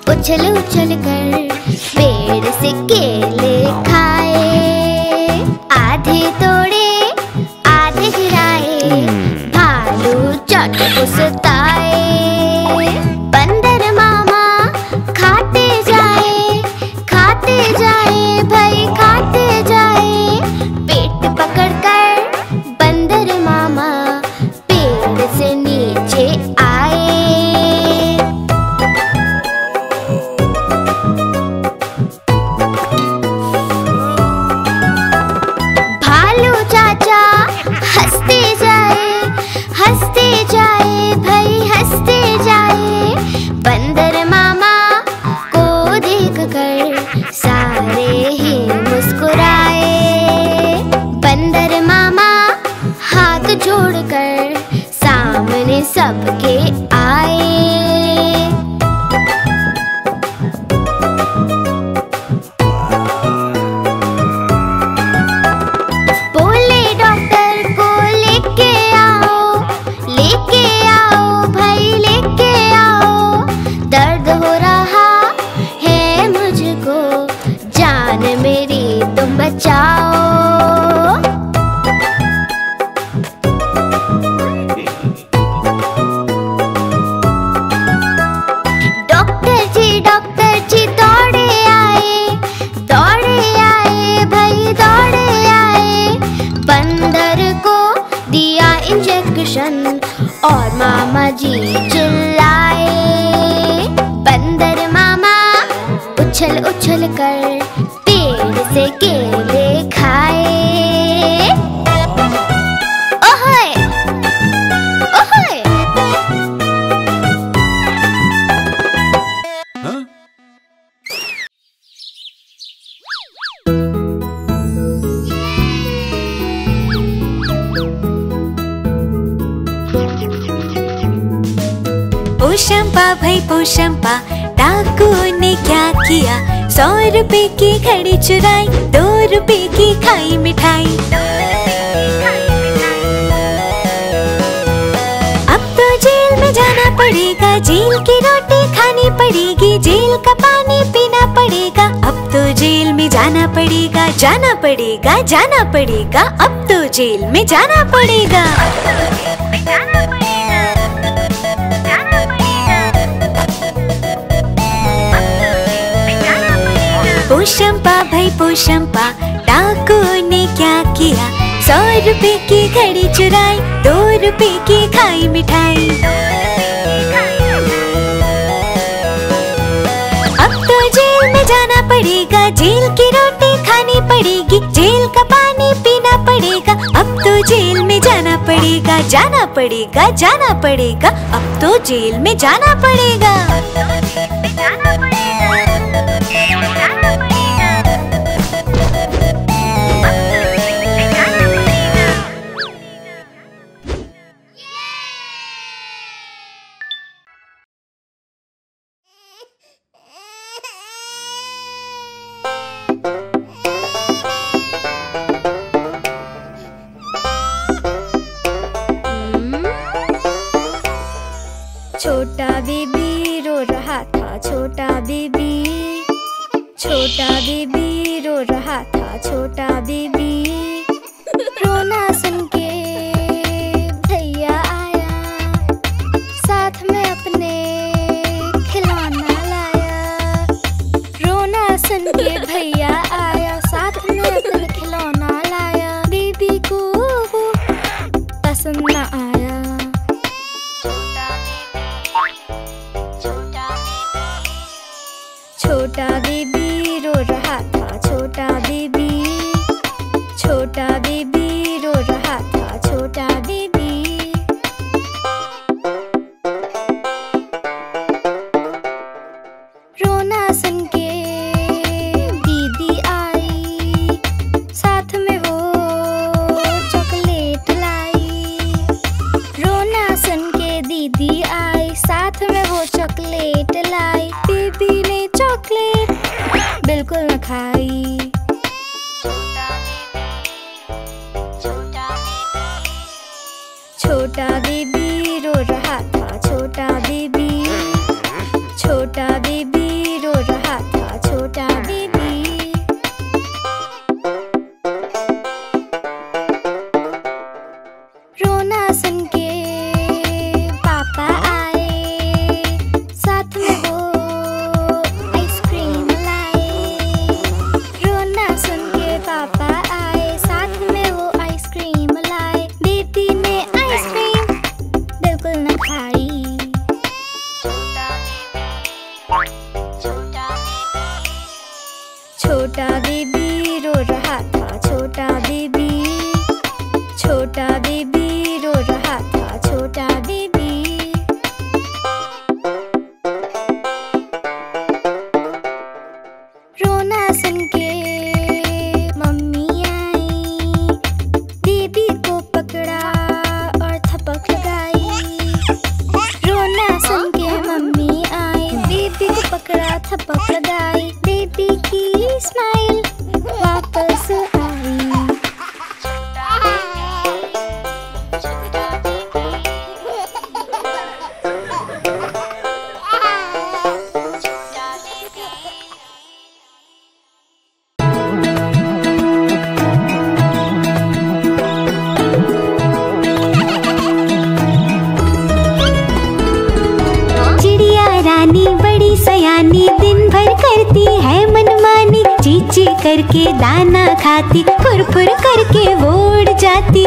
उछल उछल कर पेड़ से केले खाए। आधे तोड़े आधे गिराए, भालू चट उसताए। बंदर मामा खाते जाए भाई खाते जाए। पेट पकड़कर बंदर मामा पेड़ से नीचे आए। भालू चाचा हंसते जाए भाई हंसते जाए। बंदर मामा को देखकर सारे ही मुस्कुराए। बंदर मामा हाथ जोड़कर सामने सबके आए। बोले डॉक्टर को लेके आओ भाई लेके आओ। दर्द हो रहा है मुझको, जान मेरी तुम बचाओ। डॉक्टर जी दौड़े आए भाई दौड़े आए। बंदर को दिया इंजेक्शन और मामा जी चिल्लाए। बंदर मामा उछल उछल कर पेड़ से केले खाए। ओहे ओहे पोशंपा भाई पोशंपा, डाकू ने क्या किया? 100 रुपए की घड़ी चुराई, 2 रुपए की खाई मिठाई। अब तो जेल में जाना पड़ेगा, जेल की रोटी खानी पड़ेगी, जेल का पानी पीना पड़ेगा। अब तो जेल में जाना पड़ेगा, जाना पड़ेगा, जाना पड़ेगा। अब तो जेल में जाना पड़ेगा। पोशंपा भाई पोशंपा, डाकू ने क्या किया? 100 रुपए की घड़ी चुराई, 2 रुपए की खाई मिठाई। अब तो जेल में जाना पड़ेगा, जेल की रोटी खानी पड़ेगी, जेल का पानी पीना पड़ेगा। अब तो जेल में जाना पड़ेगा, जाना पड़ेगा, जाना पड़ेगा। अब तो जेल में जाना पड़ेगा। छोटा बेबी रो रहा था, छोटा बेबी रो रहा था, छोटा बेबी। रोना सुन के भैया आया, साथ में अपने खिलौना लाया। रोना सुन के भैया आया, साथ में अपने खिलौना लाया। बेबी को पसंद न आया। छोटा बेबी रो रहा था, छोटा बेबी रो रहा था, छोटा बेबी। रोना सुन के दीदी आई, साथ में वो चॉकलेट लाई। रोना सुन के दीदी आई, साथ में वो चॉकलेट लाई। बेबी ने चॉकलेट बिल्कुल न खाई। छोटा बेबी रो रहा था, छोटा बेबी खाई। छोटा बेबी रो रहा था, छोटा बेबी, छोटा बेबी रो रहा था, छोटा बेबी। रोना सुन के मम्मी आई, बेबी को पकड़ा और थपक लगाई। रोना सुन के मम्मी आई, बेबी को पकड़ा थपक लगाई। बेबी की स्माइल वापस आई। बड़ी सयानी दिन भर करती है मनमानी, चींची करके दाना खाती, फुर फुर करके वो उड़ जाती।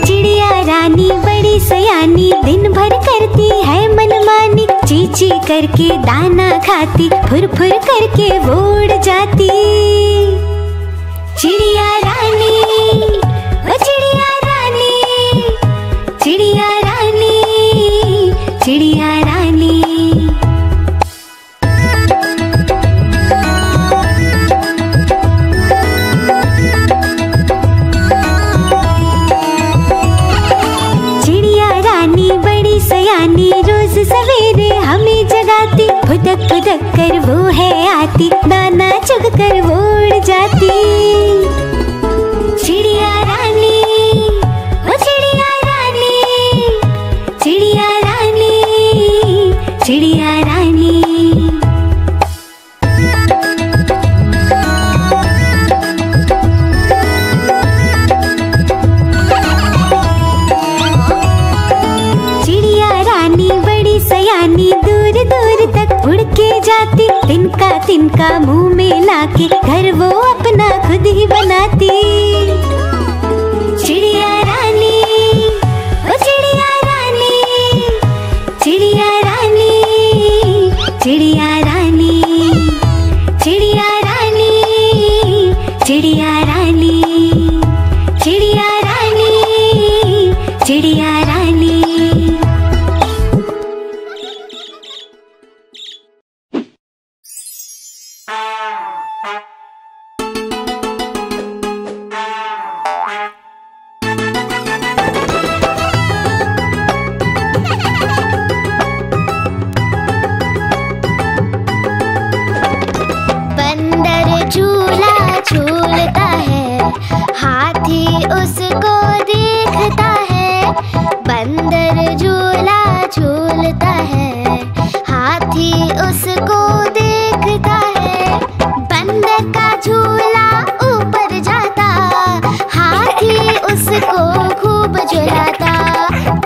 चिड़िया रानी बड़ी सयानी दिन भर करती है मनमानी, चींची करके दाना खाती, फुर फुर करके वो उड़ जाती। चिड़िया रानी, ओ चिड़िया रानी, चिड़िया रानी, चिड़िया रानी। चिड़िया रानी बड़ी सयानी रोज सवेरे हमें जगाती, फुदक फुदक कर वो है आती, दाना चुग कर वो उड़ जाती। चिड़िया रानी, ओ चिड़िया रानी, चिड़िया रानी, चिड़िया रानी। चिड़िया रानी बड़ी सयानी दूर दूर तक उड़ के जाती, तिनका तिनका मुंह में लाके घर वो अपना खुद ही बनाती। चिड़िया रानी, ओ चिड़िया रानी, चिड़िया रानी, चिड़िया रानी, चिड़िया रानी, चिड़िया रानी, चिड़िया रानी, चिड़िया रानी। झूलता है, हाथी उसको देखता है। बंदर झूला झूलता है, हाथी उसको देखता है। बंदर का झूला ऊपर जाता, हाथी उसको खूब झुलाता।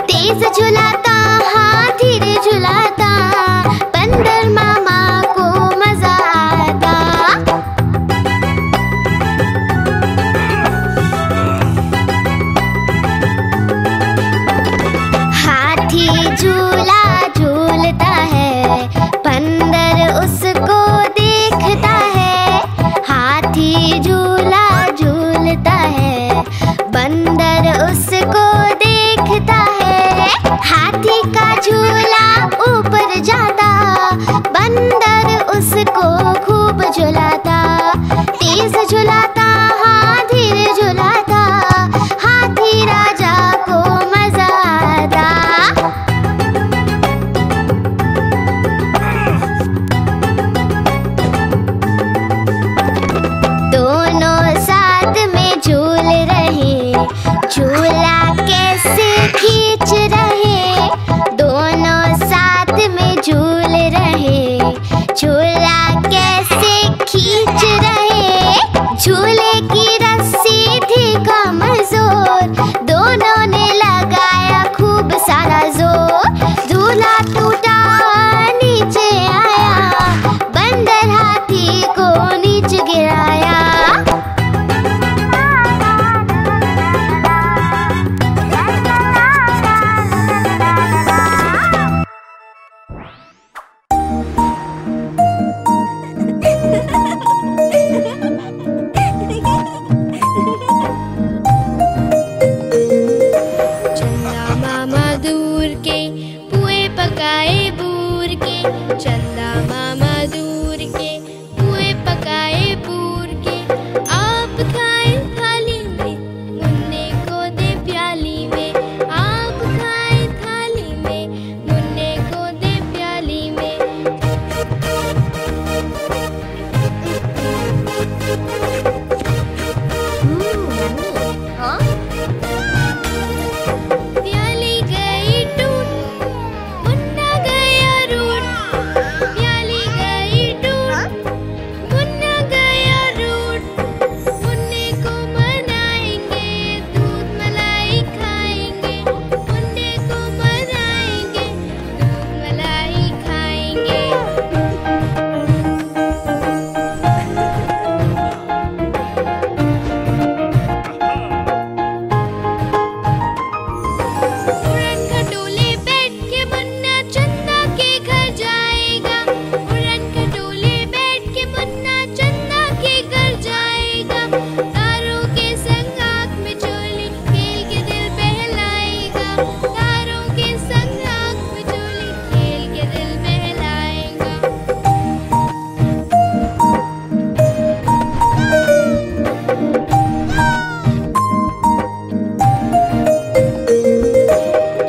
तेज झुलाता, हाथी रे झुलाता, बंदर मामा को मजा आता। झूला झूलता है, बंदर उसको देखता है। हाथी झूला झूलता है, बंदर उसको देखता है। हाथी का झूला ऊपर जाता, बंदर उसको खूब झुलाता। तेज झुलाता, हाथी रे झुलाता, हाथी राजा को मजा आता। झूला कैसे खींच रहे, दोनों साथ में झूल रहे। झूला कैसे खींच रहे, झूले की रस्सी थी कमजोर, दोनों ने लगाया खूब सारा जोर। झूला टूटा, नीचे आया, बंदर हाथी को नीचे गिराया। मामा दूर के, पुए पकाए बूर के। चंदा मामा दूर के, पुए पकाए बूर के। आप खाए थाली में, मुन्ने को दे प्याली में। आप खाए थाली में, मुन्ने को दे प्याली में। प्याली गई टूट, मुन्ना गया रूठ। प्याली गई टूट, मुन्ना गया रूठ। मुन्ने को मनाएंगे, दूध मलाई खाएंगे। मुन्ने को मनाएंगे, दूध मलाई खाएंगे। उड़न खटोले बैठ के मुन्ना चंदा के घर जाएगा। उड़न खटोले बैठ के मुन्ना चंदा के घर जाएगा। तारों के संग आँख में चोली खेल के दिल बहलाएगा। तारों के संग आँख में चोली खेल के दिल बहलाएगा।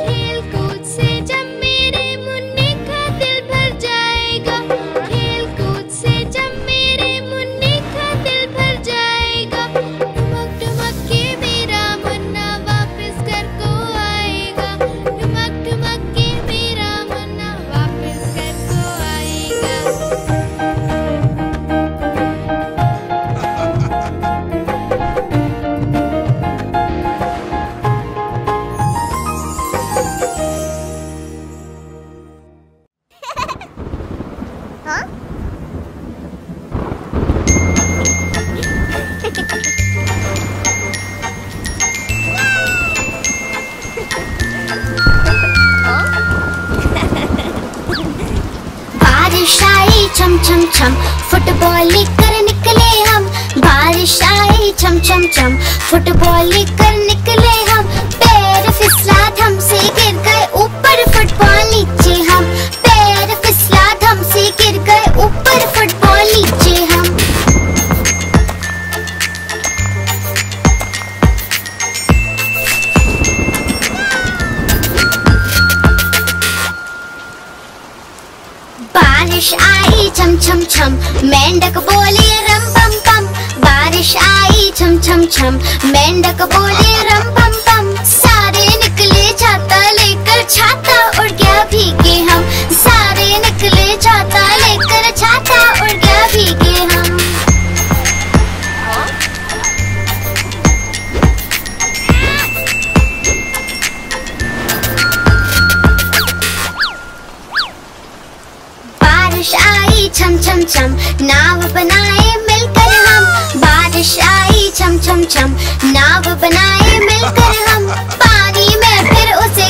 खेल कूद से जब मेरे मुन्ने का दिल भर जाएगा। खेल कूद से जब मेरे मुन्ने का दिल भर जाएगा। ठुमक ठुमक के मेरा मुन्ना वापस घर को आएगा। ठुमक ठुमक के मेरा मुन्ना वापस घर को आएगा। बारिश आई छम छम छम, फुटबॉल लेकर निकले हम। बारिश आई छम छम छम, फुटबॉल लेकर निकले हम। पैर फिसला धम से गिर गए ऊपर, फुटबॉल नीचे हम। पैर फिसला धम से गिर गए ऊपर, फुटबॉल नीचे हम। बारिश आई छम छम छम, मेंढक बोले रम पम पम। बारिश आई छम छम छम, मेंढक बोले रम पम पम। सारे निकले छाता लेकर, छाता उड़ गया भीगे हम। सारे निकले छाता लेकर, छाता उड़ गया भीगे हम। बारिश आई छम छम छम, नाव बनाए मिलकर हम। बारिश आई छम छम छम, नाव बनाए मिलकर हम। पानी में फिर उसे